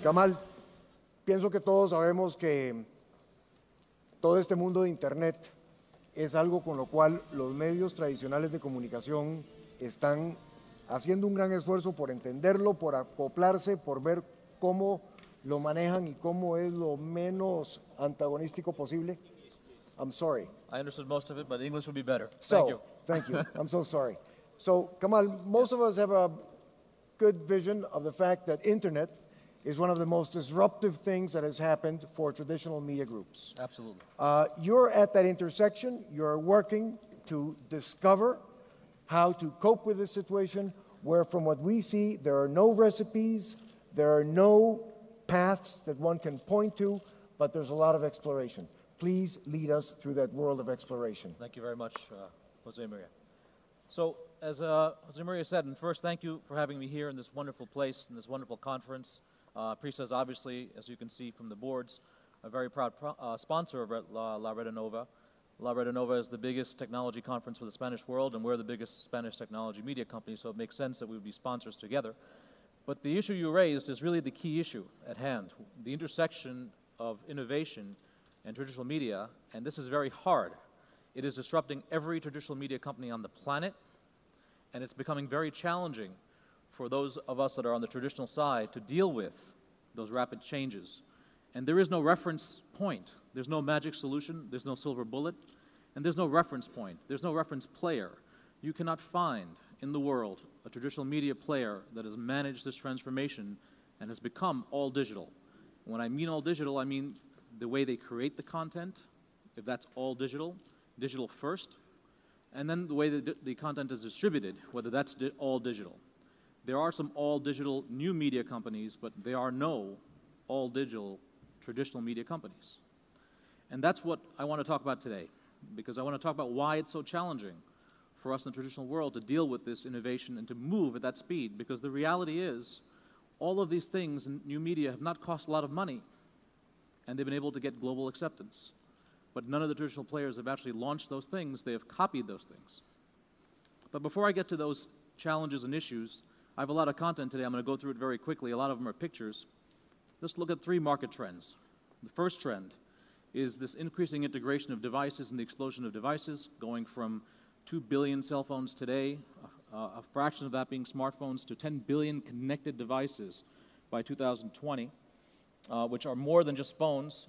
Kamal, pienso que todos sabemos que todo este mundo de Internet es algo con lo cual los medios tradicionales de comunicación están haciendo un gran esfuerzo por entenderlo, por acoplarse, por ver cómo lo manejan y cómo es lo menos antagonístico posible. I'm sorry. I understood most of it, but English would be better. Thank you. I'm so sorry. So, Kamal, most of us have a good vision of the fact that Internet is one of the most disruptive things that has happened for traditional media groups. Absolutely. You're at that intersection. You're working to discover how to cope with this situation where, from what we see, there are no recipes, there are no paths that one can point to, but there's a lot of exploration. Please lead us through that world of exploration. Thank you very much, Jose Maria. So, as Jose Maria said, and first, thank you for having me here in this wonderful place, in this wonderful conference. Prisa is obviously, as you can see from the boards, a very proud sponsor of La Red Innova. La Red Innova is the biggest technology conference for the Spanish world, and we're the biggest Spanish technology media company, so it makes sense that we would be sponsors together. But the issue you raised is really the key issue at hand, the intersection of innovation and traditional media, and this is very hard. It is disrupting every traditional media company on the planet, and it's becoming very challenging for those of us that are on the traditional side to deal with those rapid changes. And there is no reference point. There's no magic solution. There's no silver bullet. And there's no reference point. There's no reference player. You cannot find in the world a traditional media player that has managed this transformation and has become all digital. When I mean all digital, I mean the way they create the content, if that's all digital, digital first, and then the way that the content is distributed, whether that's all digital. There are some all-digital new media companies, but there are no all-digital traditional media companies. And that's what I want to talk about today, because I want to talk about why it's so challenging for us in the traditional world to deal with this innovation and to move at that speed, because the reality is all of these things in new media have not cost a lot of money, and they've been able to get global acceptance. But none of the traditional players have actually launched those things. They have copied those things. But before I get to those challenges and issues, I have a lot of content today. I'm going to go through it very quickly. A lot of them are pictures. Let's look at 3 market trends. The first trend is this increasing integration of devices and the explosion of devices, going from 2 billion cell phones today, a fraction of that being smartphones, to 10 billion connected devices by 2020, which are more than just phones,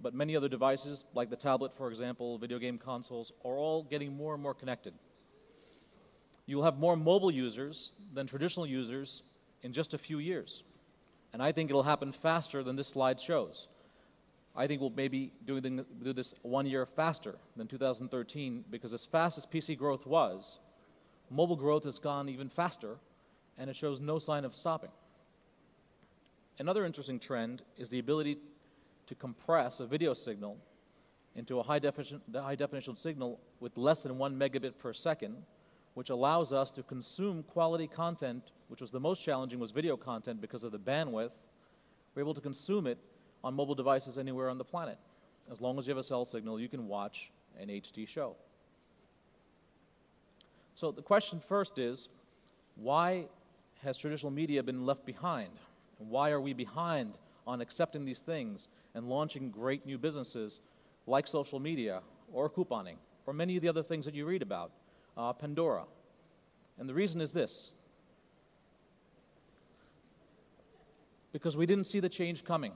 but many other devices, like the tablet, for example, video game consoles, are all getting more and more connected. You'll have more mobile users than traditional users in just a few years. And I think it'll happen faster than this slide shows. I think we'll maybe do this 1 year faster than 2013, because as fast as PC growth was, mobile growth has gone even faster, and it shows no sign of stopping. Another interesting trend is the ability to compress a video signal into a high definition signal with less than 1 megabit per second, which allows us to consume quality content, which was the most challenging, was video content because of the bandwidth. We're able to consume it on mobile devices anywhere on the planet. As long as you have a cell signal, you can watch an HD show. So the question first is, why has traditional media been left behind? And why are we behind on accepting these things and launching great new businesses like social media or couponing or many of the other things that you read about? Pandora. And the reason is this: because we didn't see the change coming.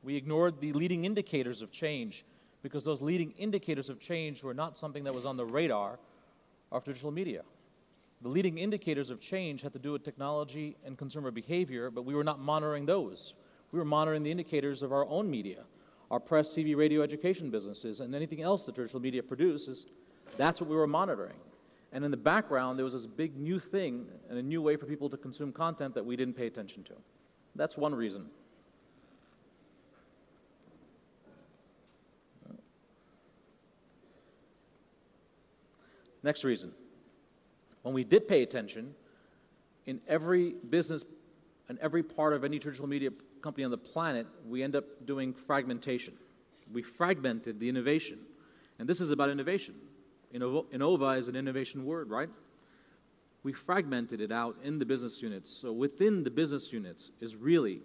We ignored the leading indicators of change, because those leading indicators of change were not something that was on the radar of traditional media. The leading indicators of change had to do with technology and consumer behavior, but we were not monitoring those. We were monitoring the indicators of our own media, our press, TV, radio, education businesses, and anything else that traditional media produces. That's what we were monitoring. And in the background, there was this big new thing and a new way for people to consume content that we didn't pay attention to. That's one reason. Next reason. When we did pay attention, in every business and every part of any traditional media company on the planet, we end up doing fragmentation. We fragmented the innovation. And this is about innovation. Innova is an innovation word, right? We fragmented it out in the business units. So within the business units is really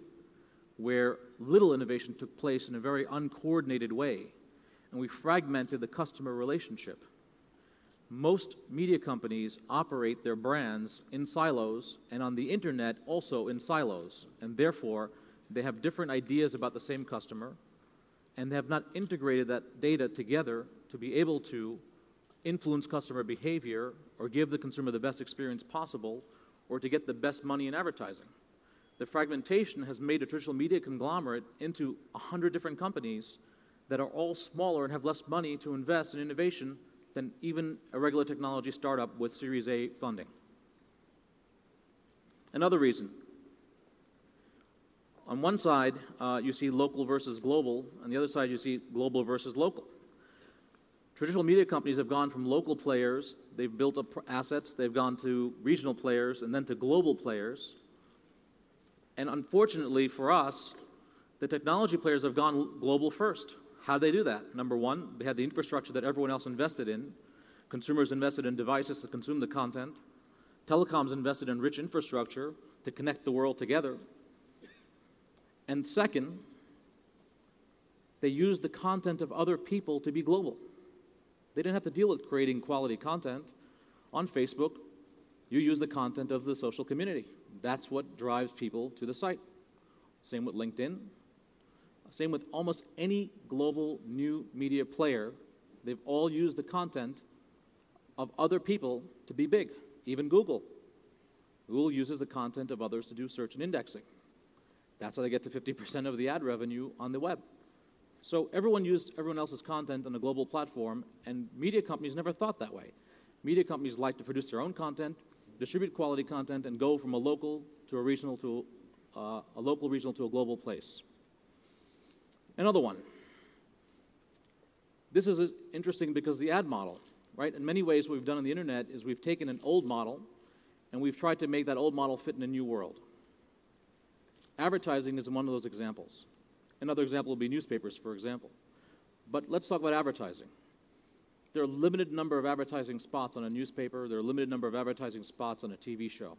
where little innovation took place in a very uncoordinated way, and we fragmented the customer relationship. Most media companies operate their brands in silos, and on the internet also in silos, and therefore they have different ideas about the same customer, and they have not integrated that data together to be able to influence customer behavior or give the consumer the best experience possible or to get the best money in advertising. The fragmentation has made a traditional media conglomerate into 100 different companies that are all smaller and have less money to invest in innovation than even a regular technology startup with Series A funding. Another reason. On one side, you see local versus global. On the other side, you see global versus local. Traditional media companies have gone from local players, they've built up assets, they've gone to regional players, and then to global players. And unfortunately for us, the technology players have gone global first. How do they do that? Number one, they had the infrastructure that everyone else invested in. Consumers invested in devices to consume the content. Telecoms invested in rich infrastructure to connect the world together. And second, they used the content of other people to be global. They didn't have to deal with creating quality content. On Facebook, you use the content of the social community. That's what drives people to the site. Same with LinkedIn. Same with almost any global new media player. They've all used the content of other people to be big, even Google. Google uses the content of others to do search and indexing. That's how they get to 50% of the ad revenue on the web. So everyone used everyone else's content on a global platform, and media companies never thought that way. Media companies like to produce their own content, distribute quality content, and go from a local to a regional to a local, regional to a global place. Another one. This is interesting because the ad model, right? In many ways, what we've done on the internet is we've taken an old model and we've tried to make that old model fit in a new world. Advertising is one of those examples. Another example would be newspapers, for example. But let's talk about advertising. There are a limited number of advertising spots on a newspaper. There are a limited number of advertising spots on a TV show.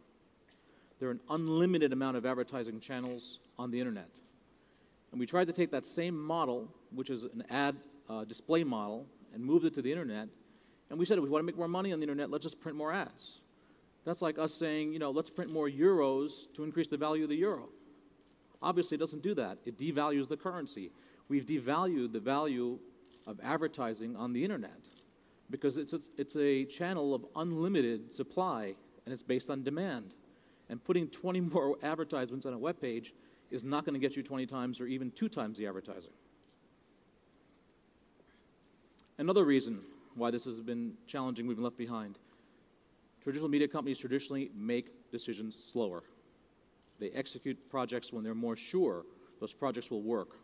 There are an unlimited amount of advertising channels on the internet. And we tried to take that same model, which is an ad display model, and moved it to the internet. And we said, if we want to make more money on the internet, let's just print more ads. That's like us saying, let's print more euros to increase the value of the euro. Obviously, it doesn't do that. It devalues the currency. We've devalued the value of advertising on the internet because it's a channel of unlimited supply, and it's based on demand. And putting 20 more advertisements on a web page is not going to get you 20 times or even 2 times the advertising. Another reason why this has been challenging, we've been left behind. Traditional media companies traditionally make decisions slower. They execute projects when they're more sure those projects will work.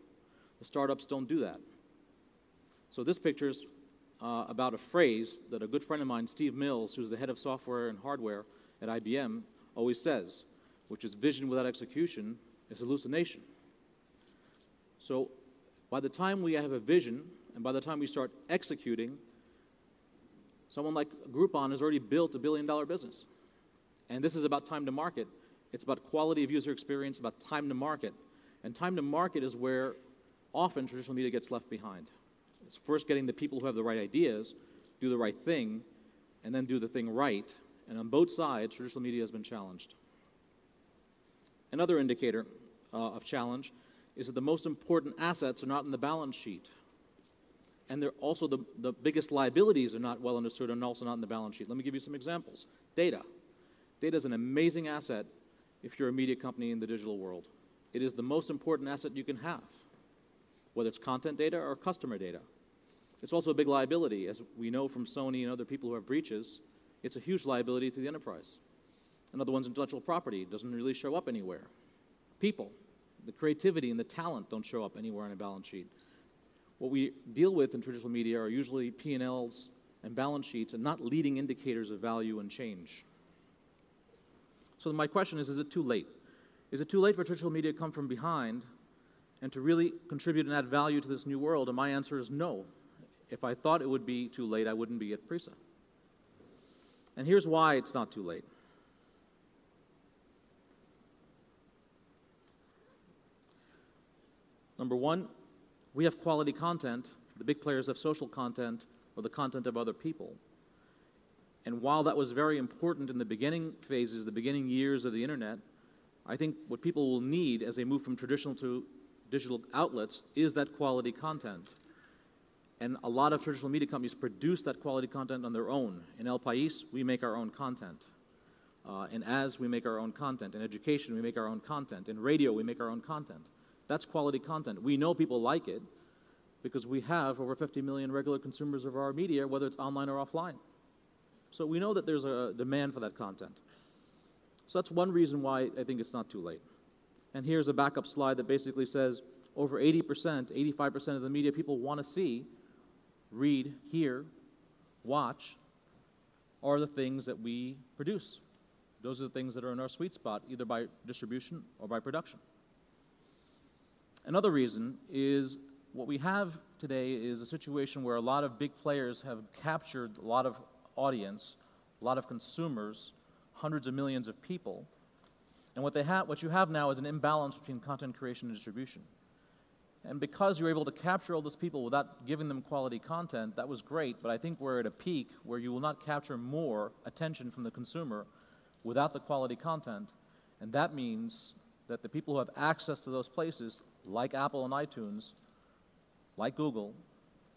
The startups don't do that. So this picture's about a phrase that a good friend of mine, Steve Mills, who's the head of software and hardware at IBM, always says, which is vision without execution is hallucination. So by the time we have a vision and by the time we start executing, someone like Groupon has already built a billion-dollar business. And this is about time to market. It's about quality of user experience, about time to market. And time to market is where often traditional media gets left behind. It's first getting the people who have the right ideas, do the right thing, and then do the thing right. And on both sides, traditional media has been challenged. Another indicator of challenge is that the most important assets are not in the balance sheet. And they're also the biggest liabilities are not well understood and also not in the balance sheet. Let me give you some examples. Data. Data is an amazing asset if you're a media company in the digital world. It is the most important asset you can have, whether it's content data or customer data. It's also a big liability. As we know from Sony and other people who have breaches, it's a huge liability to the enterprise. Another one's intellectual property. It doesn't really show up anywhere. People, the creativity and the talent don't show up anywhere on a balance sheet. What we deal with in traditional media are usually P&Ls and balance sheets and not leading indicators of value and change. So my question is it too late? Is it too late for traditional media to come from behind and to really contribute and add value to this new world? And my answer is no. If I thought it would be too late, I wouldn't be at Prisa. And here's why it's not too late. Number one, we have quality content. The big players have social content or the content of other people. And while that was very important in the beginning phases, the beginning years of the internet, I think what people will need as they move from traditional to digital outlets is that quality content. And a lot of traditional media companies produce that quality content on their own. In El País, we make our own content. In As, we make our own content. In education, we make our own content. In radio, we make our own content. That's quality content. We know people like it because we have over 50 million regular consumers of our media, whether it's online or offline. So we know that there's a demand for that content. So that's one reason why I think it's not too late. And here's a backup slide that basically says over 80%, 85% of the media people want to see, read, hear, watch, are the things that we produce. Those are the things that are in our sweet spot, either by distribution or by production. Another reason is what we have today is a situation where a lot of big players have captured a lot of audience, a lot of consumers, hundreds of millions of people. And what you have now is an imbalance between content creation and distribution. And because you're able to capture all those people without giving them quality content, that was great, but I think we're at a peak where you will not capture more attention from the consumer without the quality content. And that means that the people who have access to those places, like Apple and iTunes, like Google,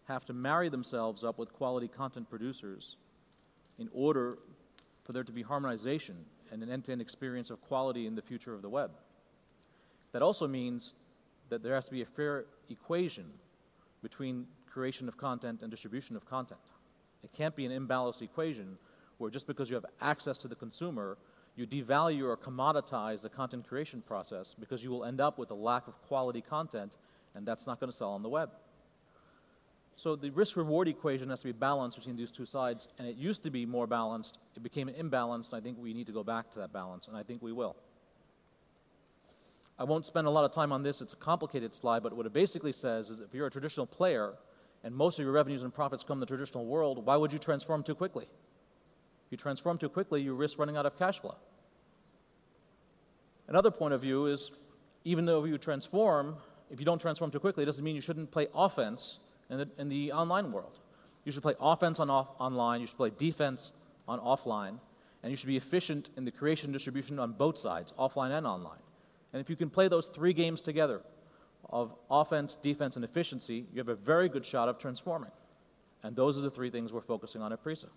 have to marry themselves up with quality content producers in order for there to be harmonization and an end-to-end experience of quality in the future of the web. That also means that there has to be a fair equation between creation of content and distribution of content. It can't be an imbalanced equation where just because you have access to the consumer, you devalue or commoditize the content creation process because you will end up with a lack of quality content, and that's not going to sell on the web. So the risk-reward equation has to be balanced between these two sides, and it used to be more balanced. It became imbalanced, and I think we need to go back to that balance, and I think we will. I won't spend a lot of time on this. It's a complicated slide, but what it basically says is if you're a traditional player and most of your revenues and profits come in the traditional world, why would you transform too quickly? If you transform too quickly, you risk running out of cash flow. Another point of view is even though you transform, if you don't transform too quickly, it doesn't mean you shouldn't play offense in the online world. You should play offense on online, you should play defense on offline, and you should be efficient in the creation and distribution on both sides, offline and online. And if you can play those three games together of offense, defense, and efficiency, you have a very good shot of transforming. And those are the three things we're focusing on at Prisa.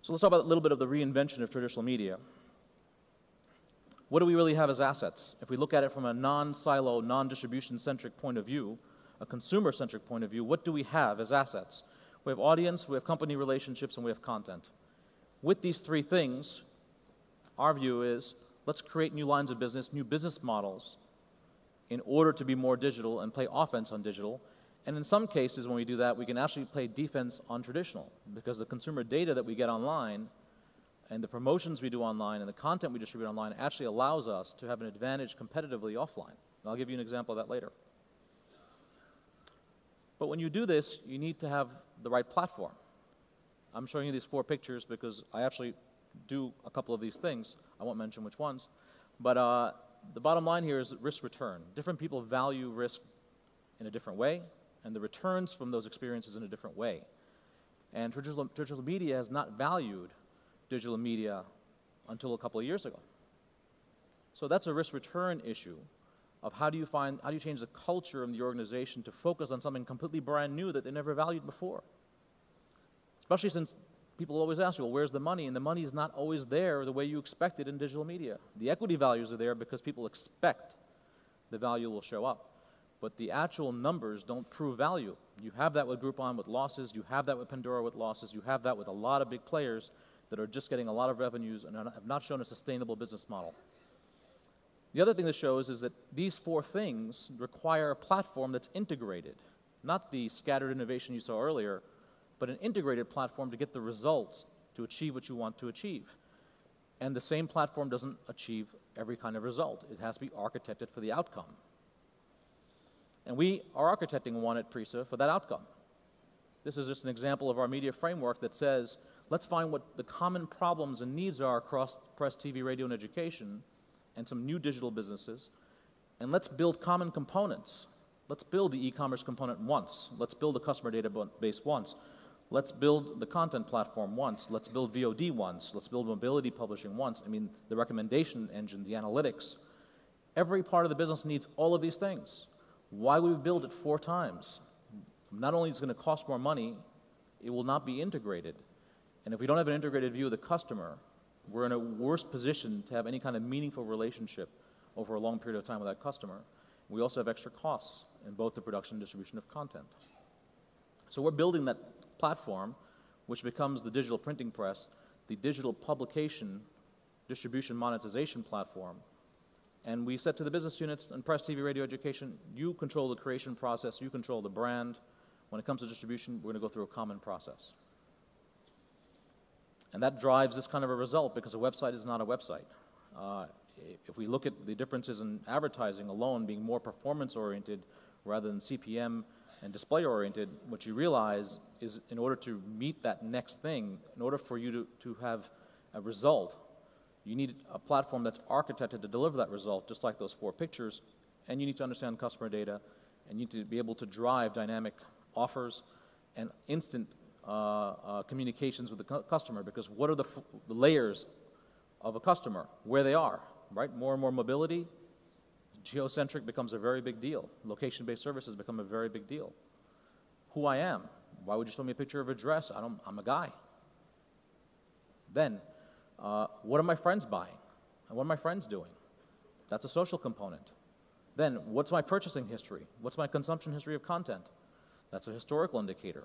So let's talk about a little bit of the reinvention of traditional media. What do we really have as assets? If we look at it from a non-silo, non-distribution-centric point of view, a consumer-centric point of view, what do we have as assets? We have audience, we have company relationships, and we have content. With these three things, our view is let's create new lines of business, new business models in order to be more digital and play offense on digital. And in some cases, when we do that, we can actually play defense on traditional because the consumer data that we get online and the promotions we do online and the content we distribute online actually allows us to have an advantage competitively offline. And I'll give you an example of that later. But when you do this, you need to have the right platform. I'm showing you these 4 pictures because I actually do a couple of these things. I won't mention which ones. But the bottom line here is risk-return. Different people value risk in a different way, and the returns from those experiences in a different way. And traditional media has not valued digital media until a couple of years ago. So that's a risk-return issue of how do you change the culture of the organization to focus on something completely brand new that they never valued before. Especially since people always ask you, well, where's the money? And the money is not always there the way you expect it in digital media. The equity values are there because people expect the value will show up. But the actual numbers don't prove value. You have that with Groupon with losses. You have that with Pandora with losses. You have that with a lot of big players that are just getting a lot of revenues and have not shown a sustainable business model. The other thing this shows is that these 4 things require a platform that's integrated, not the scattered innovation you saw earlier, but an integrated platform to get the results to achieve what you want to achieve. And the same platform doesn't achieve every kind of result. It has to be architected for the outcome. And we are architecting one at Prisa for that outcome. This is just an example of our media framework that says, let's find what the common problems and needs are across press, TV, radio, and education, and some new digital businesses, and let's build common components. Let's build the e-commerce component once. Let's build a customer database once. Let's build the content platform once. Let's build VOD once. Let's build mobility publishing once. I mean, the recommendation engine, the analytics. Every part of the business needs all of these things. Why would we build it 4 times? Not only is it going to cost more money, it will not be integrated. And if we don't have an integrated view of the customer, we're in a worse position to have any kind of meaningful relationship over a long period of time with that customer. We also have extra costs in both the production and distribution of content. So we're building that platform, which becomes the digital printing press, the digital publication, distribution, monetization platform. And we said to the business units and press, TV, radio, education, you control the creation process, you control the brand. When it comes to distribution, we're going to go through a common process. And that drives this kind of a result because a website is not a website. If we look at the differences in advertising alone being more performance-oriented rather than CPM and display-oriented, what you realize is in order to meet that next thing, in order for you to have a result, you need a platform that's architected to deliver that result, just like those 4 pictures, and you need to understand customer data, and you need to be able to drive dynamic offers and instant communications with the customer, because what are the layers of a customer, where they are, right? More and more mobility, geocentric becomes a very big deal. Location-based services become a very big deal. Who I am, why would you show me a picture of a dress? I'm a guy. Then, what are my friends buying? And what are my friends doing? That's a social component. Then, what's my purchasing history? What's my consumption history of content? That's a historical indicator.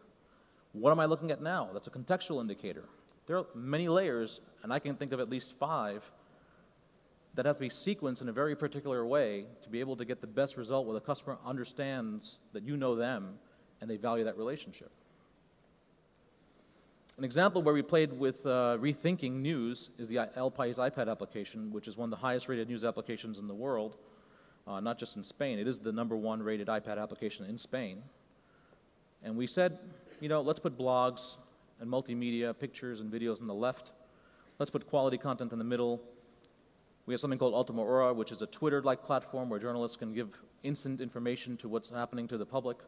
What am I looking at now? That's a contextual indicator. There are many layers, and I can think of at least 5 that have to be sequenced in a very particular way to be able to get the best result where the customer understands that you know them and they value that relationship. An example where we played with rethinking news is the El País iPad application, which is one of the highest rated news applications in the world, not just in Spain. It is the #1 rated iPad application in Spain. And we said, you know, let's put blogs and multimedia, pictures and videos on the left. Let's put quality content in the middle. We have something called Ultima Hora, which is a Twitter-like platform where journalists can give instant information to what's happening to the public.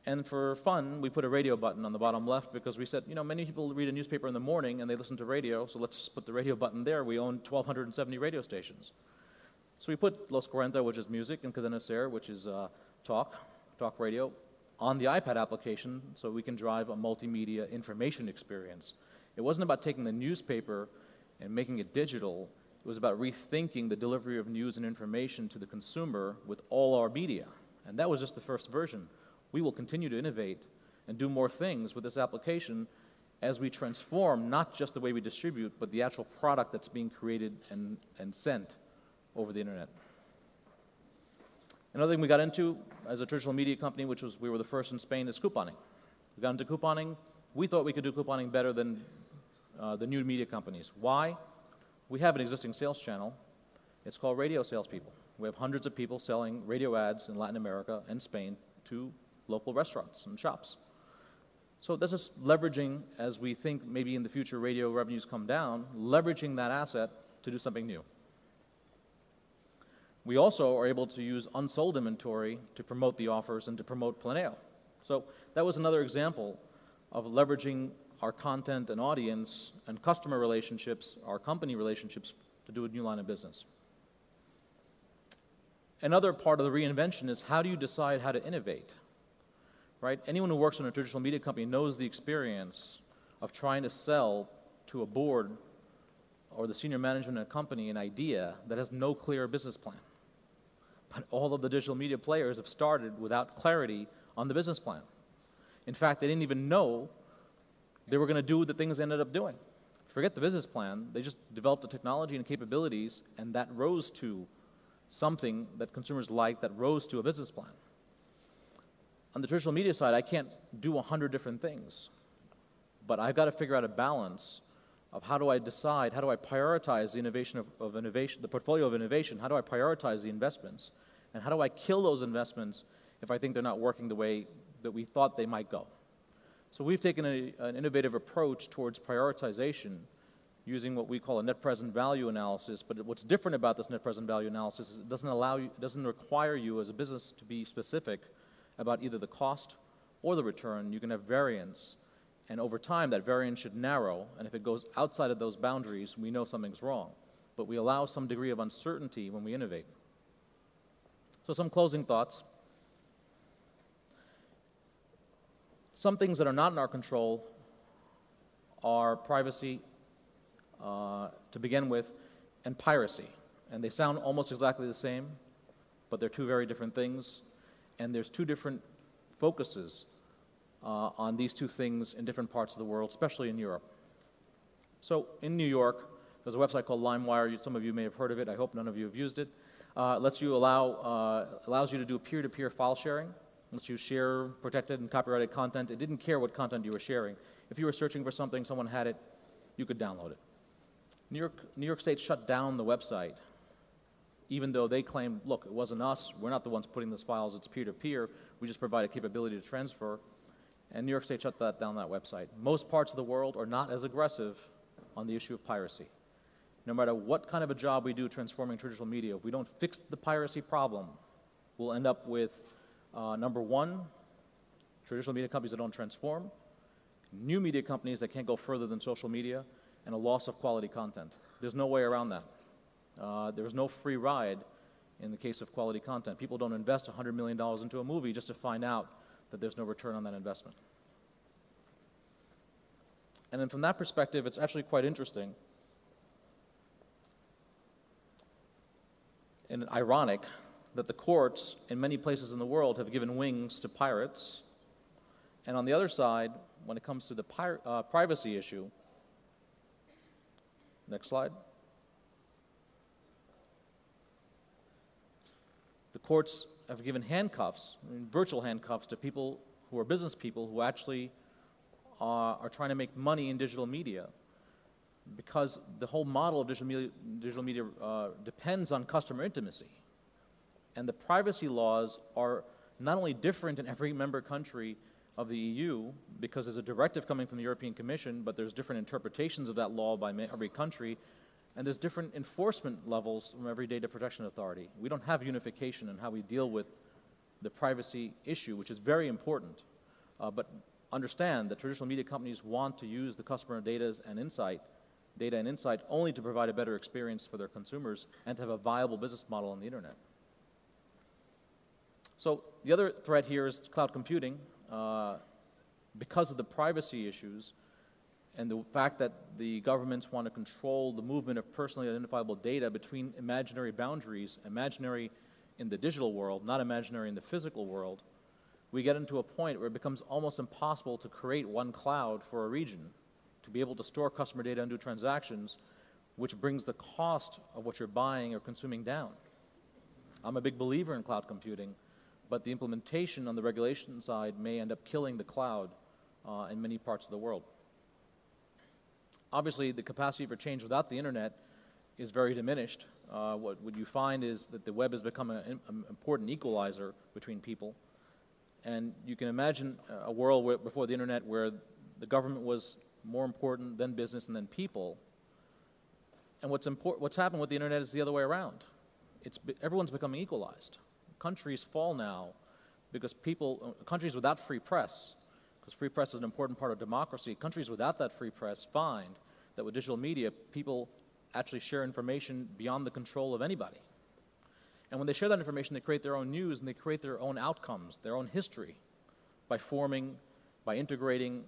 And for fun, we put a radio button on the bottom left because we said, you know, many people read a newspaper in the morning and they listen to radio, so let's just put the radio button there. We own 1,270 radio stations. So we put Los 40, which is music, and Cadena Ser, which is talk radio, on the iPad application so we can drive a multimedia information experience. It wasn't about taking the newspaper and making it digital. It was about rethinking the delivery of news and information to the consumer with all our media. And that was just the first version. We will continue to innovate and do more things with this application as we transform not just the way we distribute, but the actual product that's being created and sent over the internet. Another thing we got into as a traditional media company, which was we were the first in Spain, is couponing. We got into couponing. We thought we could do couponing better than the new media companies. Why? We have an existing sales channel. It's called radio salespeople. We have hundreds of people selling radio ads in Latin America and Spain to local restaurants and shops. So that's just leveraging, as we think maybe in the future radio revenues come down, leveraging that asset to do something new. We also are able to use unsold inventory to promote the offers and to promote Planeo. So that was another example of leveraging our content and audience and customer relationships, our company relationships, to do a new line of business. Another part of the reinvention is how do you decide how to innovate, right? Anyone who works in a traditional media company knows the experience of trying to sell to a board or the senior management in a company an idea that has no clear business plan. But all of the digital media players have started without clarity on the business plan. In fact, they didn't even know they were going to do the things they ended up doing. Forget the business plan. They just developed the technology and capabilities, and that rose to something that consumers like, that rose to a business plan. On the traditional media side, I can't do 100 different things, but I've got to figure out a balance of how do I decide, how do I prioritize the innovation of innovation, the portfolio of innovation, how do I prioritize the investments, and how do I kill those investments if I think they're not working the way that we thought they might go. So we've taken an innovative approach towards prioritization using what we call a net present value analysis. But what's different about this net present value analysis is it doesn't require you as a business to be specific about either the cost or the return. You can have variance, and over time that variance should narrow, and if it goes outside of those boundaries, we know something's wrong. But we allow some degree of uncertainty when we innovate. So some closing thoughts. Some things that are not in our control are privacy, to begin with, and piracy. And they sound almost exactly the same, but they're two very different things. And there's two different focuses on these two things in different parts of the world, especially in Europe. So in New York, there's a website called LimeWire. Some of you may have heard of it. I hope none of you have used it. Allows you to do peer-to-peer file sharing. Lets you share protected and copyrighted content. It didn't care what content you were sharing. If you were searching for something, someone had it, you could download it. New York State shut down the website, even though they claimed, look, it wasn't us. We're not the ones putting those files. It's peer-to-peer. We just provide a capability to transfer. And New York State shut down that website. Most parts of the world are not as aggressive on the issue of piracy. No matter what kind of a job we do transforming traditional media, if we don't fix the piracy problem, we'll end up with, number one, traditional media companies that don't transform, new media companies that can't go further than social media, and a loss of quality content. There's no way around that. There's no free ride in the case of quality content. People don't invest $100 million into a movie just to find out that there's no return on that investment. And then from that perspective, it's actually quite interesting and ironic that the courts in many places in the world have given wings to pirates. And on the other side, when it comes to the privacy issue, next slide, the courts have given handcuffs, virtual handcuffs, to people who are business people who actually are trying to make money in digital media, because the whole model of digital media depends on customer intimacy. And the privacy laws are not only different in every member country of the EU, because there's a directive coming from the European Commission, but there's different interpretations of that law by every country, and there's different enforcement levels from every data protection authority. We don't have unification in how we deal with the privacy issue, which is very important. But understand that traditional media companies want to use the customer data and insight only to provide a better experience for their consumers and to have a viable business model on the internet. So the other threat here is cloud computing. Because of the privacy issues and the fact that the governments want to control the movement of personally identifiable data between imaginary boundaries, imaginary in the digital world, not imaginary in the physical world, we get into a point where it becomes almost impossible to create one cloud for a region, to be able to store customer data and do transactions, which brings the cost of what you're buying or consuming down. I'm a big believer in cloud computing, but the implementation on the regulation side may end up killing the cloud in many parts of the world. Obviously, the capacity for change without the internet is very diminished. What you find is that the web has become an important equalizer between people. And you can imagine a world where, before the internet, where the government was more important than business and then people. And what's happened with the internet is the other way around. Everyone's becoming equalized. Countries fall now because countries without free press, because free press is an important part of democracy, countries without that free press find that with digital media, people actually share information beyond the control of anybody. And when they share that information, they create their own news and they create their own outcomes, their own history, by forming, by integrating,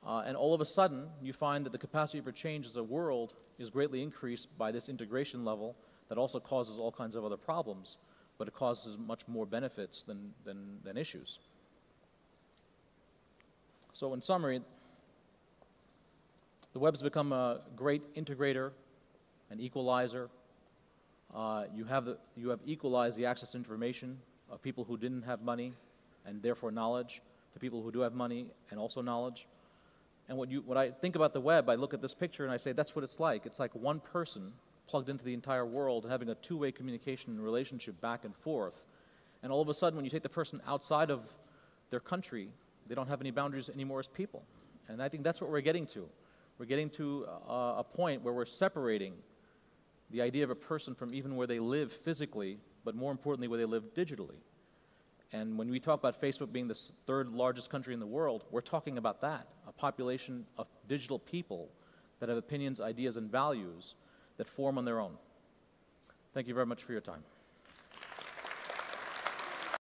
and all of a sudden, you find that the capacity for change as a world is greatly increased by this integration level that also causes all kinds of other problems, but it causes much more benefits than issues. So in summary, the web's become a great integrator, an equalizer. You have equalized the access to information of people who didn't have money and therefore knowledge to people who do have money and also knowledge. And when I think about the web, I look at this picture and I say, that's what it's like. It's like one person plugged into the entire world and having a two-way communication and relationship back and forth. And all of a sudden, when you take the person outside of their country, they don't have any boundaries anymore as people. And I think that's what we're getting to. We're getting to a point where we're separating the idea of a person from even where they live physically, but more importantly, where they live digitally. And when we talk about Facebook being the third largest country in the world, we're talking about that, a population of digital people that have opinions, ideas, and values that form on their own. Thank you very much for your time.